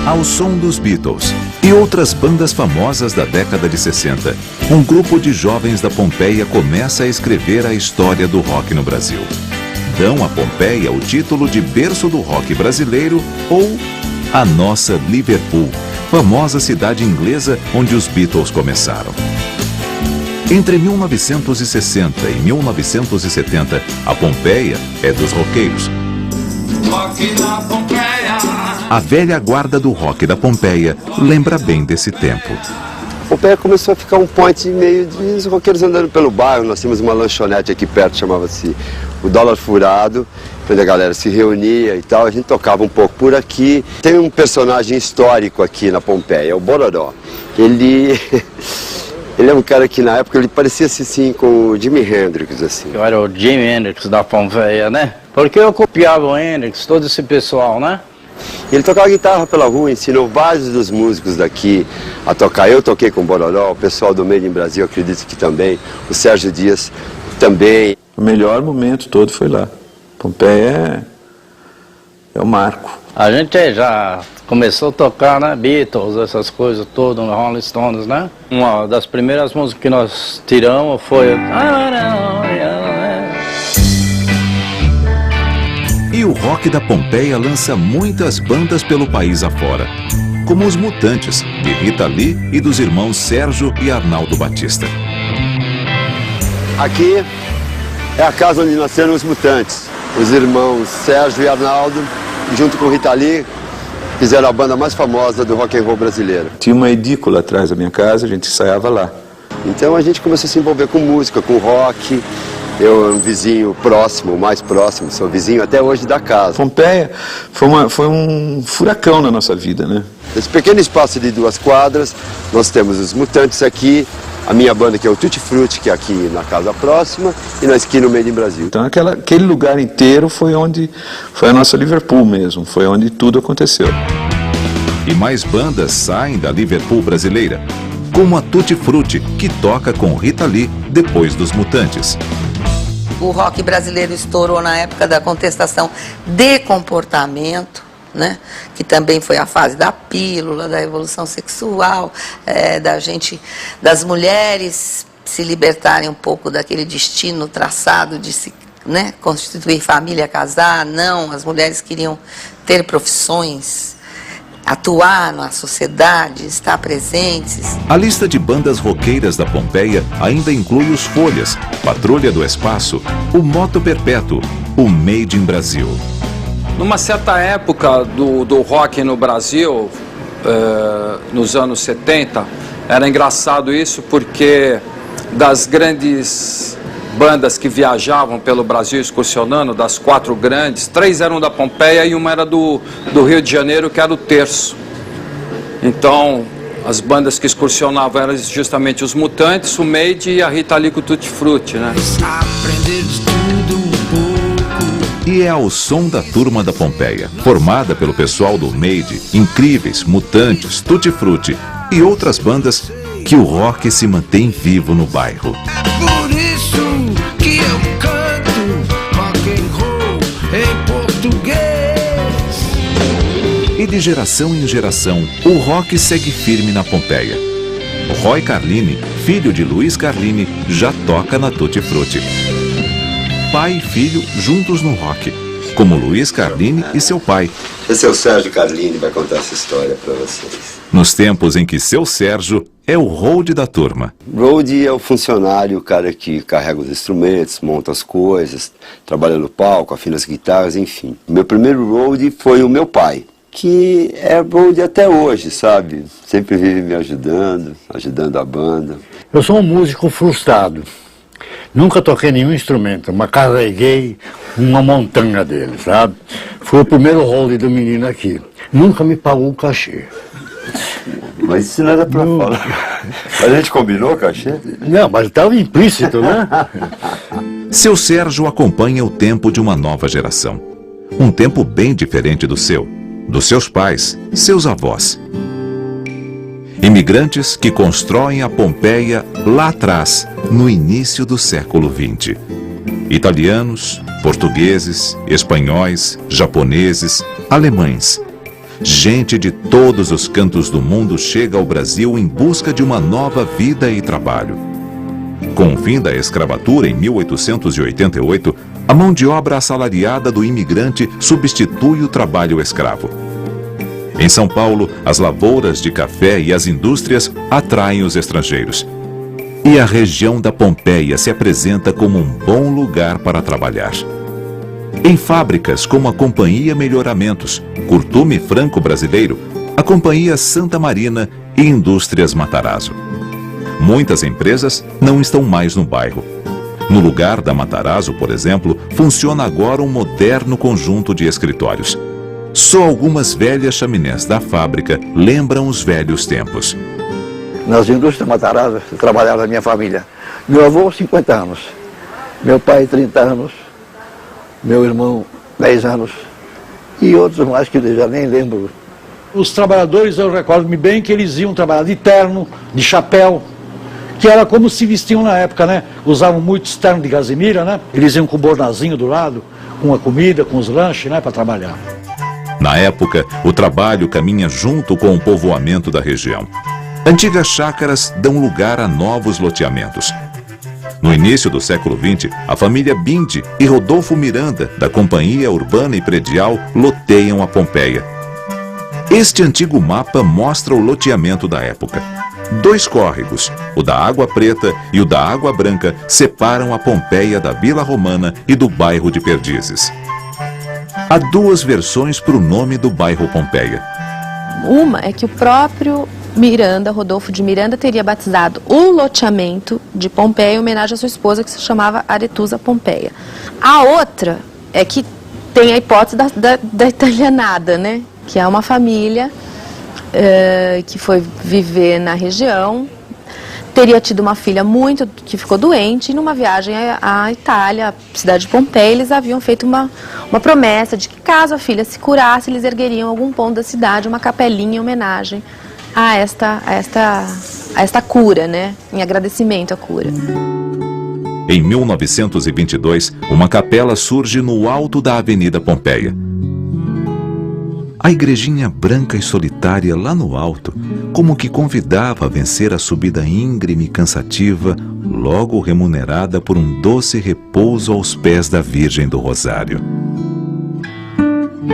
Ao som dos Beatles e outras bandas famosas da década de 60, um grupo de jovens da Pompeia começa a escrever a história do rock no Brasil. Dão a Pompeia o título de berço do rock brasileiro ou a nossa Liverpool, famosa cidade inglesa onde os Beatles começaram. Entre 1960 e 1970, a Pompeia é dos roqueiros. A velha guarda do rock da Pompeia lembra bem desse tempo. Pompeia começou a ficar um point meio de roqueiros andando pelo bairro. Nós tínhamos uma lanchonete aqui perto, chamava-se o Dólar Furado, onde a galera se reunia e tal. A gente tocava um pouco por aqui. Tem um personagem histórico aqui na Pompeia, o Bororó. Ele é um cara que na época ele parecia assim com o Jimi Hendrix, assim. Eu era o Jimi Hendrix da Pompeia, né? Porque eu copiava o Hendrix, todo esse pessoal, né? Ele tocava guitarra pela rua, ensinou vários dos músicos daqui a tocar. Eu toquei com o Bororó, o pessoal do Made in Brasil acredito que também, o Sérgio Dias também. O melhor momento todo foi lá. Pompeia é o marco. A gente já começou a tocar, né, Beatles, essas coisas todas, Rolling Stones, né? Uma das primeiras músicas que nós tiramos foi... E o rock da Pompeia lança muitas bandas pelo país afora, como os Mutantes, de Rita Lee e dos irmãos Sérgio e Arnaldo Batista. Aqui é a casa onde nasceram os Mutantes. Os irmãos Sérgio e Arnaldo, junto com Rita Lee, fizeram a banda mais famosa do rock and roll brasileiro. Tinha uma edícula atrás da minha casa, a gente ensaiava lá. Então a gente começou a se envolver com música, com rock. Eu, um vizinho próximo, mais próximo, sou vizinho até hoje da casa. Pompeia foi um furacão na nossa vida, né? Nesse pequeno espaço de 2 quadras, nós temos os Mutantes aqui, a minha banda que é o Tutti Frutti, que é aqui na casa próxima, e na esquina no Made in Brasil. Então aquele lugar inteiro foi a nossa Liverpool mesmo, foi onde tudo aconteceu. E mais bandas saem da Liverpool brasileira, como a Tutti Frutti, que toca com Rita Lee depois dos Mutantes. O rock brasileiro estourou na época da contestação de comportamento, né? Que também foi a fase da pílula, da revolução sexual, das mulheres se libertarem um pouco daquele destino traçado de se, né, constituir família, casar. Não, as mulheres queriam ter profissões, atuar na sociedade, estar presentes. A lista de bandas roqueiras da Pompeia ainda inclui os Folhas, Patrulha do Espaço, o Moto Perpétuo, o Made in Brasil. Numa certa época do rock no Brasil, nos anos 70, era engraçado isso porque das grandes bandas que viajavam pelo Brasil excursionando, das 4 grandes, 3 eram da Pompeia e uma era do Rio de Janeiro, que era o Terço. Então, as bandas que excursionavam eram justamente os Mutantes, o Made e a Rita Lee com o Tutti Frutti, né? E é ao som da turma da Pompeia, formada pelo pessoal do Made, Incríveis, Mutantes, Tutti Frutti e outras bandas, que o rock se mantém vivo no bairro. Por isso que eu canto rock and roll em português. E de geração em geração, o rock segue firme na Pompeia. Roy Carlini, filho de Luiz Carlini, já toca na Tutti Frutti. Pai e filho juntos no rock, como Luiz Carlini e seu pai. Esse é o Sérgio Carlini, vai contar essa história para vocês. Nos tempos em que seu Sérgio é o road da turma. Road é o funcionário, o cara que carrega os instrumentos, monta as coisas, trabalha no palco, afina as guitarras, enfim. Meu primeiro road foi o meu pai, que é road até hoje, sabe? Sempre vive me ajudando a banda. Eu sou um músico frustrado. Nunca toquei nenhum instrumento, mas carreguei uma montanha dele, sabe? Foi o primeiro road do menino aqui. Nunca me pagou o cachê. Mas isso não era pra falar. A gente combinou o cachê? Não, mas estava implícito, né? Seu Sérgio acompanha o tempo de uma nova geração. Um tempo bem diferente do seu, dos seus pais, seus avós. Imigrantes que constroem a Pompeia lá atrás, no início do século XX. Italianos, portugueses, espanhóis, japoneses, alemães. gente de todos os cantos do mundo chega ao Brasil em busca de uma nova vida e trabalho. Com o fim da escravatura em 1888, a mão de obra assalariada do imigrante substitui o trabalho escravo. Em São Paulo, as lavouras de café e as indústrias atraem os estrangeiros. E a região da Pompeia se apresenta como um bom lugar para trabalhar. Em fábricas como a Companhia Melhoramentos, Curtume Franco Brasileiro, a Companhia Santa Marina e Indústrias Matarazzo. Muitas empresas não estão mais no bairro. No lugar da Matarazzo, por exemplo, funciona agora um moderno conjunto de escritórios. Só algumas velhas chaminés da fábrica lembram os velhos tempos. Nas indústrias Matarazzo, trabalhava a minha família. Meu avô, 50 anos. Meu pai, 30 anos. Meu irmão, 10 anos. E outros mais que eu já nem lembro. Os trabalhadores, eu recordo-me bem que eles iam trabalhar de terno, de chapéu, que era como se vestiam na época, né? Usavam muito terno de gazemira, né? Eles iam com o bornazinho do lado, com a comida, com os lanches, né? Para trabalhar. Na época, o trabalho caminha junto com o povoamento da região. Antigas chácaras dão lugar a novos loteamentos. No início do século XX, a família Bindi e Rodolfo Miranda, da Companhia Urbana e Predial, loteiam a Pompeia. Este antigo mapa mostra o loteamento da época. 2 córregos, o da Água Preta e o da Água Branca, separam a Pompeia da Vila Romana e do bairro de Perdizes. Há 2 versões para o nome do bairro Pompeia. Uma é que o próprio Miranda, Rodolfo de Miranda, teria batizado o loteamento de Pompeia em homenagem à sua esposa, que se chamava Aretusa Pompeia. A outra é que tem a hipótese da italianada, né? Que é uma família que foi viver na região, teria tido uma filha que ficou doente, e numa viagem à Itália, à cidade de Pompeia, eles haviam feito uma promessa de que, caso a filha se curasse, eles ergueriam em algum ponto da cidade uma capelinha em homenagem a esta cura, né? Em agradecimento à cura. Em 1922, uma capela surge no alto da Avenida Pompeia. A igrejinha branca e solitária lá no alto, como que convidava a vencer a subida íngreme e cansativa, logo remunerada por um doce repouso aos pés da Virgem do Rosário.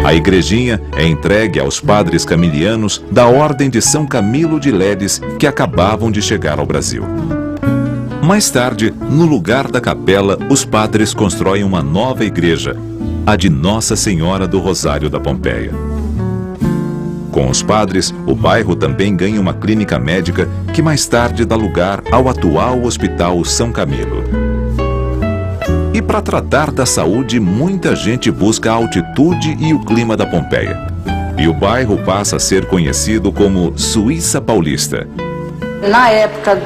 A igrejinha é entregue aos padres camilianos da Ordem de São Camilo de Leles, que acabavam de chegar ao Brasil. Mais tarde, no lugar da capela, os padres constroem uma nova igreja, a de Nossa Senhora do Rosário da Pompeia. Com os padres, o bairro também ganha uma clínica médica que mais tarde dá lugar ao atual Hospital São Camilo. E para tratar da saúde, muita gente busca a altitude e o clima da Pompeia. E o bairro passa a ser conhecido como Suíça Paulista. Na época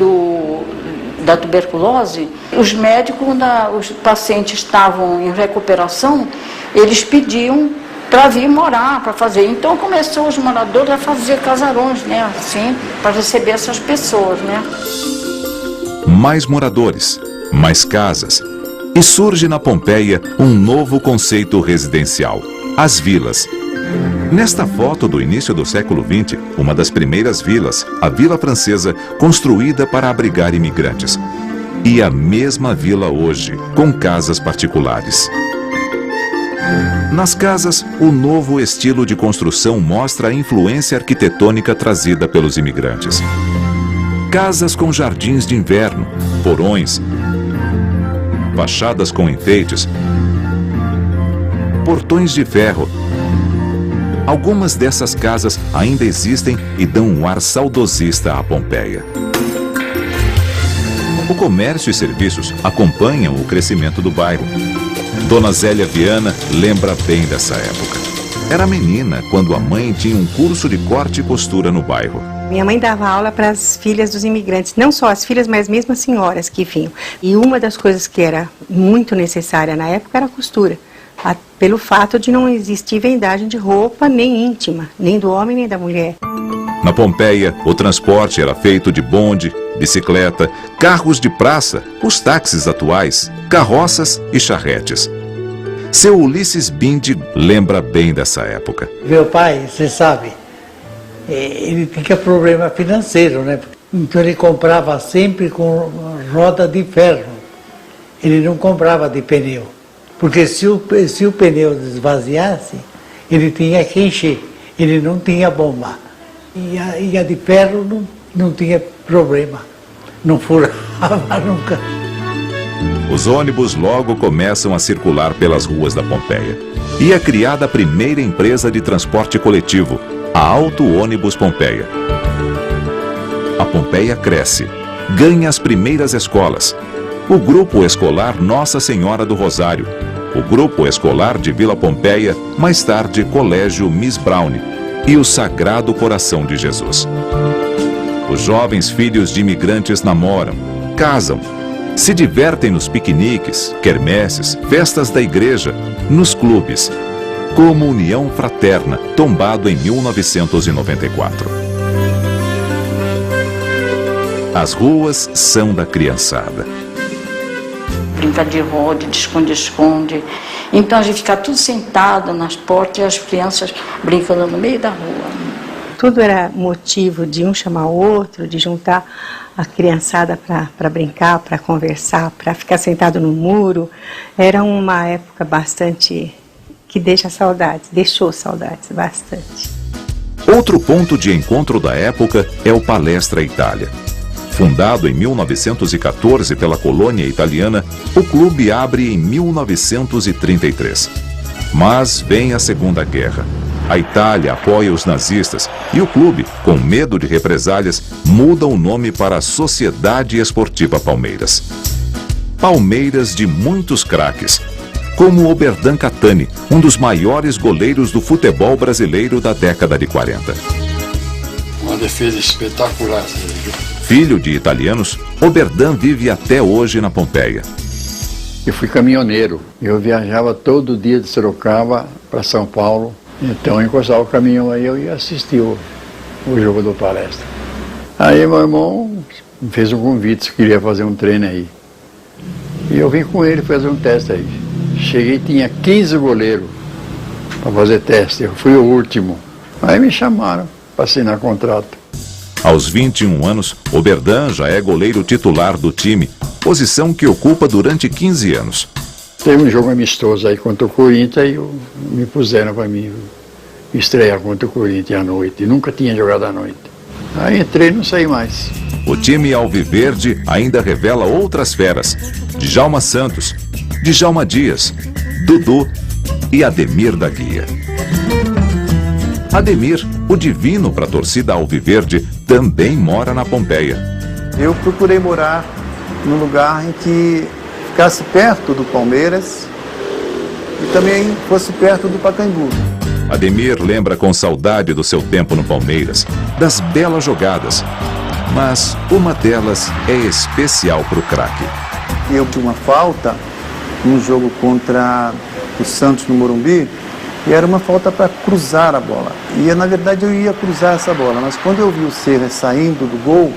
da tuberculose, os médicos, quando os pacientes estavam em recuperação, eles pediam para vir morar, para fazer. Então começou os moradores a fazer casarões, né, assim, para receber essas pessoas, né. Mais moradores, mais casas. E surge na Pompeia um novo conceito residencial, as vilas. Nesta foto do início do século XX, uma das primeiras vilas, a Vila Francesa, construída para abrigar imigrantes. E a mesma vila hoje, com casas particulares. Nas casas, o novo estilo de construção mostra a influência arquitetônica trazida pelos imigrantes. Casas com jardins de inverno, porões, fachadas com enfeites, portões de ferro. Algumas dessas casas ainda existem e dão um ar saudosista à Pompeia. O comércio e serviços acompanham o crescimento do bairro. Dona Zélia Viana lembra bem dessa época. Era menina quando a mãe tinha um curso de corte e costura no bairro. Minha mãe dava aula para as filhas dos imigrantes, não só as filhas, mas mesmo as senhoras que vinham. E uma das coisas que era muito necessária na época era a costura, pelo fato de não existir vendagem de roupa nem íntima, nem do homem nem da mulher. Na Pompeia, o transporte era feito de bonde, bicicleta, carros de praça, os táxis atuais, carroças e charretes. Seu Ulisses Bindi lembra bem dessa época. Meu pai, você sabe, ele tinha problema financeiro, né? Então ele comprava sempre com roda de ferro. Ele não comprava de pneu. Porque se o pneu esvaziasse, ele tinha que encher. Ele não tinha bomba. E a de ferro não tinha problema. Não furava nunca. Os ônibus logo começam a circular pelas ruas da Pompeia. E é criada a primeira empresa de transporte coletivo, a Auto Ônibus Pompeia. A Pompeia cresce, ganha as primeiras escolas. O Grupo Escolar Nossa Senhora do Rosário, o Grupo Escolar de Vila Pompeia, mais tarde Colégio Miss Browne e o Sagrado Coração de Jesus. Os jovens filhos de imigrantes namoram, casam, se divertem nos piqueniques, quermesses, festas da igreja, nos clubes, como União Fraterna, tombado em 1994. As ruas são da criançada. Brincar de roda, de esconde-esconde. Então a gente fica tudo sentado nas portas e as crianças brincando no meio da rua. Tudo era motivo de um chamar o outro, de juntar a criançada para brincar, para conversar, para ficar sentado no muro. Era uma época bastante que deixou saudades bastante. Outro ponto de encontro da época é o Palestra Itália. Fundado em 1914 pela colônia italiana, o clube abre em 1933. Mas vem a Segunda Guerra. A Itália apoia os nazistas e o clube, com medo de represálias, muda o nome para Sociedade Esportiva Palmeiras. Palmeiras de muitos craques, como Oberdan Catani, um dos maiores goleiros do futebol brasileiro da década de 40. Uma defesa espetacular. Filho de italianos, Oberdan vive até hoje na Pompeia. Eu fui caminhoneiro. Eu viajava todo dia de Sorocaba para São Paulo. Então eu encostava o caminhão aí, eu ia assistir o jogo do Palestra. Aí meu irmão me fez um convite se queria fazer um treino aí. E eu vim com ele fazer um teste aí. Cheguei e tinha 15 goleiros para fazer teste. Eu fui o último. Aí me chamaram para assinar contrato. Aos 21 anos, Oberdan já é goleiro titular do time, posição que ocupa durante 15 anos. Teve um jogo amistoso aí contra o Corinthians e me puseram para mim estrear contra o Corinthians à noite. Nunca tinha jogado à noite. Aí entrei e não saí mais. O time alviverde ainda revela outras feras. Djalma Santos, Djalma Dias, Dudu e Ademir da Guia. Ademir, o divino para a torcida alviverde, também mora na Pompeia. Eu procurei morar num lugar em que ficasse perto do Palmeiras e também fosse perto do Pacaembu. Ademir lembra com saudade do seu tempo no Palmeiras, das belas jogadas, mas uma delas é especial para o craque. Eu tive uma falta num jogo contra o Santos no Morumbi e era uma falta para cruzar a bola. E na verdade eu ia cruzar essa bola, mas quando eu vi o Serra saindo do gol,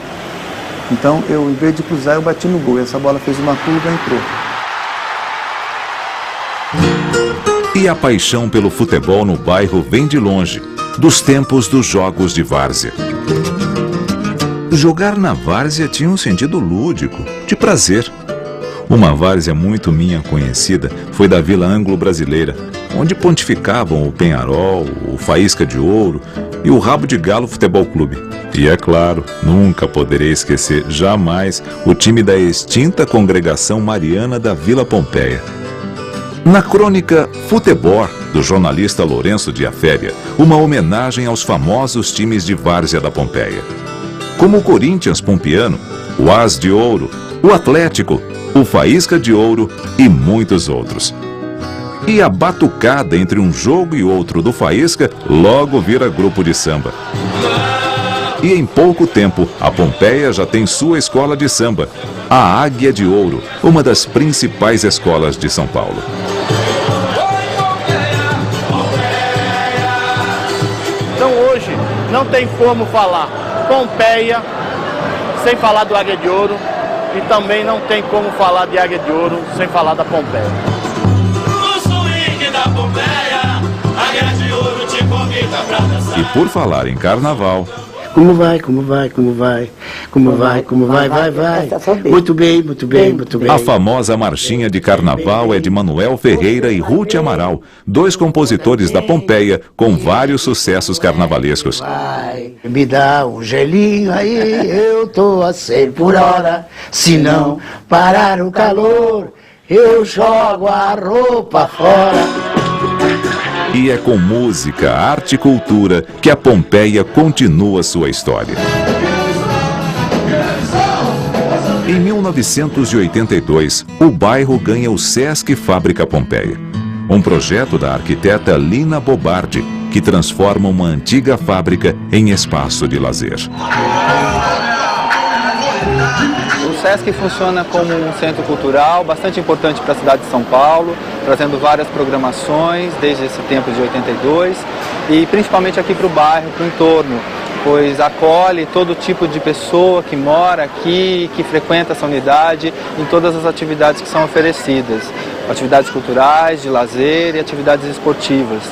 então eu, em vez de cruzar, eu bati no gol e essa bola fez uma curva e entrou. E a paixão pelo futebol no bairro vem de longe, dos tempos dos jogos de várzea. Jogar na várzea tinha um sentido lúdico, de prazer. Uma várzea muito minha conhecida foi da Vila Anglo-Brasileira, onde pontificavam o Penharol, o Faísca de Ouro e o Rabo de Galo Futebol Clube. E é claro, nunca poderei esquecer jamais o time da extinta Congregação Mariana da Vila Pompeia. Na crônica Futebol, do jornalista Lourenço de Aféria, uma homenagem aos famosos times de várzea da Pompeia, como o Corinthians Pompiano, o As de Ouro, o Atlético, o Faísca de Ouro e muitos outros. E a batucada entre um jogo e outro do Faísca logo vira grupo de samba. E em pouco tempo, a Pompeia já tem sua escola de samba, a Águia de Ouro, uma das principais escolas de São Paulo. Então hoje não tem como falar Pompeia sem falar do Águia de Ouro e também não tem como falar de Águia de Ouro sem falar da Pompeia. O swing E por falar em carnaval... Como vai, como vai, como vai, como vai, como vai, vai, vai. Muito bem, muito bem, muito bem. A famosa marchinha de carnaval é de Manuel Ferreira e Ruth Amaral, 2 compositores da Pompeia com vários sucessos carnavalescos. Vai, me dá um gelinho aí, eu tô a 100 por hora. Se não parar o calor, eu jogo a roupa fora. E é com música, arte e cultura que a Pompeia continua sua história. Em 1982, o bairro ganha o Sesc Fábrica Pompeia, um projeto da arquiteta Lina Bobardi, que transforma uma antiga fábrica em espaço de lazer. O Sesc funciona como um centro cultural bastante importante para a cidade de São Paulo, trazendo várias programações desde esse tempo de 82 e principalmente aqui para o bairro, para o entorno, pois acolhe todo tipo de pessoa que mora aqui, que frequenta essa unidade em todas as atividades que são oferecidas, atividades culturais, de lazer e atividades esportivas.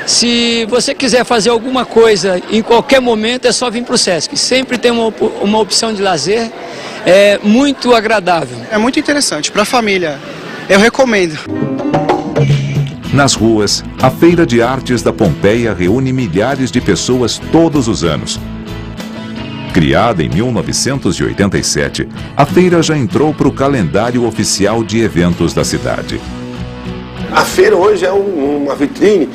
Se você quiser fazer alguma coisa em qualquer momento, é só vir para o Sesc. Sempre tem uma opção de lazer, é muito agradável. É muito interessante, para a família, eu recomendo. Nas ruas, a Feira de Artes da Pompeia reúne milhares de pessoas todos os anos. Criada em 1987, a feira já entrou para o calendário oficial de eventos da cidade. A feira hoje é uma vitrine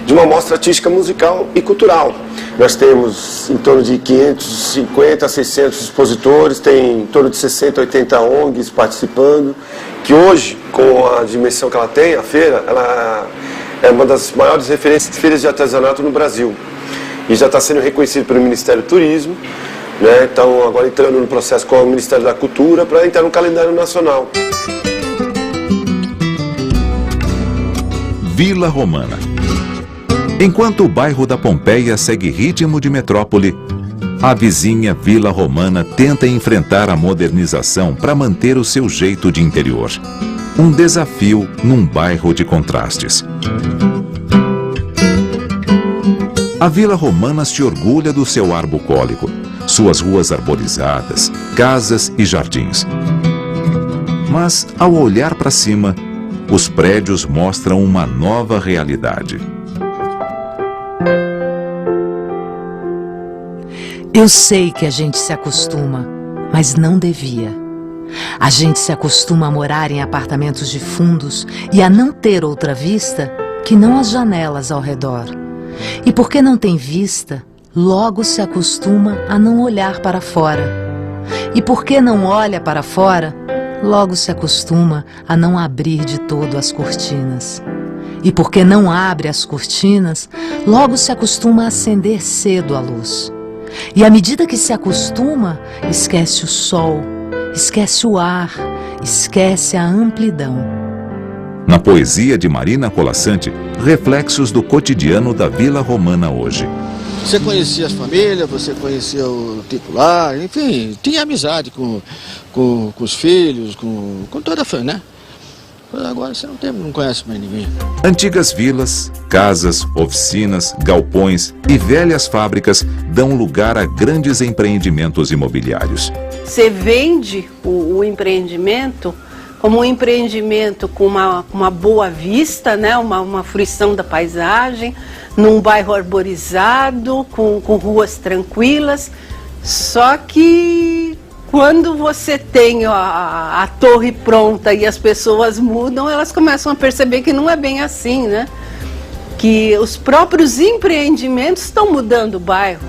de uma mostra artística, musical e cultural. Nós temos em torno de 550 a 600 expositores, tem em torno de 60 a 80 ONGs participando, que hoje, com a dimensão que ela tem, a feira, ela é uma das maiores referências de feiras de artesanato no Brasil. E já está sendo reconhecido pelo Ministério do Turismo, né? Então agora entrando no processo com o Ministério da Cultura para entrar no calendário nacional. Vila Romana. Enquanto o bairro da Pompeia segue ritmo de metrópole, a vizinha Vila Romana tenta enfrentar a modernização para manter o seu jeito de interior. Um desafio num bairro de contrastes. A Vila Romana se orgulha do seu ar bucólico, suas ruas arborizadas, casas e jardins. Mas, ao olhar para cima, os prédios mostram uma nova realidade. Eu sei que a gente se acostuma, mas não devia. A gente se acostuma a morar em apartamentos de fundos e a não ter outra vista que não as janelas ao redor. E porque não tem vista, logo se acostuma a não olhar para fora. E porque não olha para fora, logo se acostuma a não abrir de todo as cortinas. E porque não abre as cortinas, logo se acostuma a acender cedo a luz. E à medida que se acostuma, esquece o sol, esquece o ar, esquece a amplidão. Na poesia de Marina Colasanti, reflexos do cotidiano da Vila Romana hoje. Você conhecia as famílias, você conhecia o titular, enfim, tinha amizade com os filhos, com toda a família, né? Agora você não conhece mais ninguém. Antigas vilas, casas, oficinas, galpões e velhas fábricas dão lugar a grandes empreendimentos imobiliários. Você vende o empreendimento como um empreendimento com uma boa vista, né? uma fruição da paisagem, num bairro arborizado, com ruas tranquilas, só que quando você tem a torre pronta e as pessoas mudam, elas começam a perceber que não é bem assim, né? Que os próprios empreendimentos estão mudando o bairro.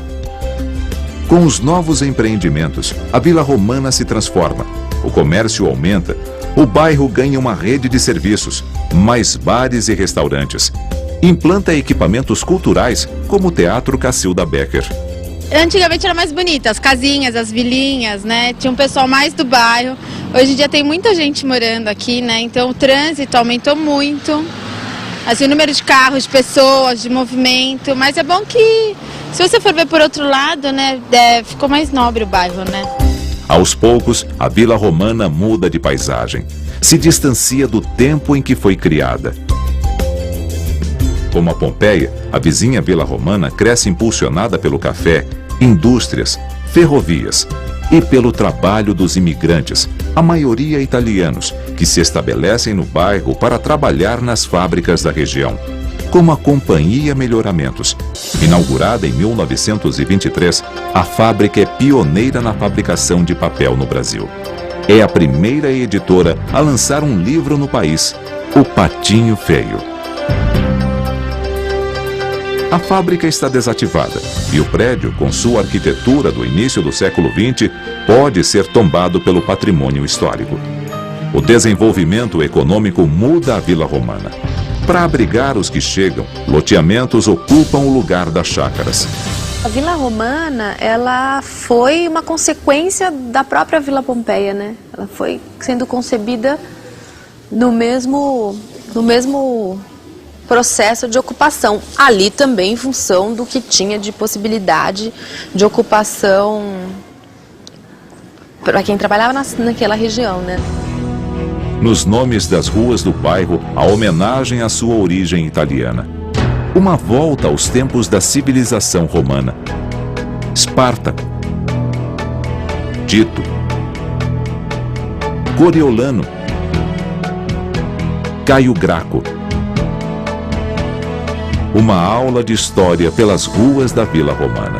Com os novos empreendimentos, a Vila Romana se transforma, o comércio aumenta, o bairro ganha uma rede de serviços, mais bares e restaurantes. Implanta equipamentos culturais, como o Teatro Cacilda Becker. Antigamente era mais bonita, as casinhas, as vilinhas, né? Tinha um pessoal mais do bairro. Hoje em dia tem muita gente morando aqui, né? Então o trânsito aumentou muito. Assim, o número de carros, de pessoas, de movimento. Mas é bom que, se você for ver por outro lado, né? Ficou mais nobre o bairro, né? Aos poucos, a Vila Romana muda de paisagem. Se distancia do tempo em que foi criada. Como a Pompeia, a vizinha Vila Romana cresce impulsionada pelo café, indústrias, ferrovias e pelo trabalho dos imigrantes, a maioria italianos, que se estabelecem no bairro para trabalhar nas fábricas da região, como a Companhia Melhoramentos. Inaugurada em 1923, a fábrica é pioneira na fabricação de papel no Brasil. É a primeira editora a lançar um livro no país, O Patinho Feio. A fábrica está desativada e o prédio, com sua arquitetura do início do século XX, pode ser tombado pelo patrimônio histórico. O desenvolvimento econômico muda a Vila Romana. Para abrigar os que chegam, loteamentos ocupam o lugar das chácaras. A Vila Romana, ela foi uma consequência da própria Vila Pompeia, né? Ela foi sendo concebida no mesmo processo de ocupação. Ali também em função do que tinha de possibilidade de ocupação para quem trabalhava naquela região, né? Nos nomes das ruas do bairro, a homenagem à sua origem italiana. Uma volta aos tempos da civilização romana. Esparta, Tito, Coriolano, Caio Graco. Uma aula de história pelas ruas da Vila Romana.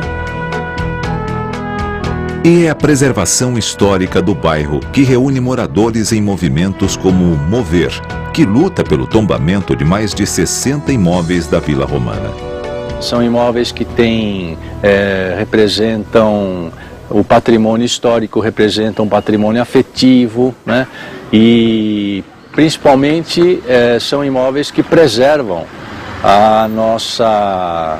E é a preservação histórica do bairro que reúne moradores em movimentos como o Mover, que luta pelo tombamento de mais de 60 imóveis da Vila Romana. São imóveis que representam o patrimônio histórico, representam o patrimônio afetivo, né? E principalmente são imóveis que preservam a nossa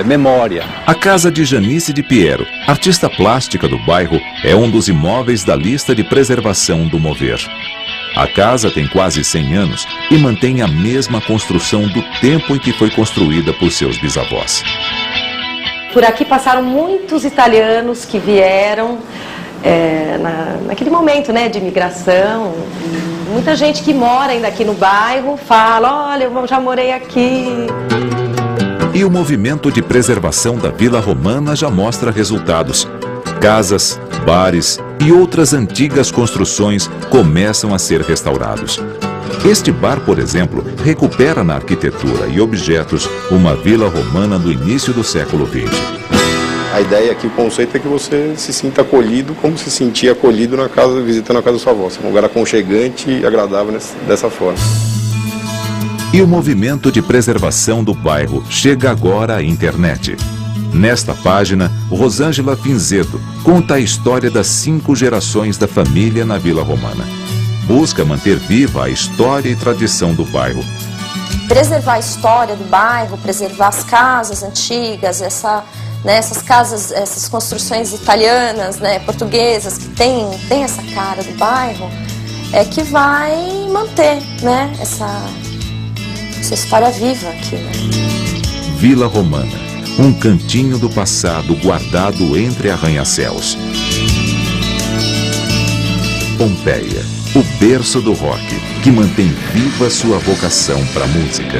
memória. A casa de Janice de Piero, artista plástica do bairro, é um dos imóveis da lista de preservação do Mover. A casa tem quase 100 anos e mantém a mesma construção do tempo em que foi construída por seus bisavós. Por aqui passaram muitos italianos que vieram naquele momento, né, de imigração. Muita gente que mora ainda aqui no bairro fala, olha, eu já morei aqui. E o movimento de preservação da Vila Romana já mostra resultados. Casas, bares e outras antigas construções começam a ser restaurados. Este bar, por exemplo, recupera na arquitetura e objetos uma Vila Romana do início do século XX. A ideia aqui, o conceito é que você se sinta acolhido como se sentia acolhido na casa, visitando a casa da sua avó. É um lugar aconchegante e agradável dessa forma. E o movimento de preservação do bairro chega agora à internet. Nesta página, Rosângela Finzeto conta a história das 5 gerações da família na Vila Romana. Busca manter viva a história e tradição do bairro. Preservar a história do bairro, preservar as casas antigas, essas casas, essas construções italianas, né, portuguesas, que tem essa cara do bairro, é que vai manter, né, essa história viva aqui, né? Vila Romana, um cantinho do passado guardado entre arranha-céus. Pompeia, o berço do rock, que mantém viva sua vocação para a música.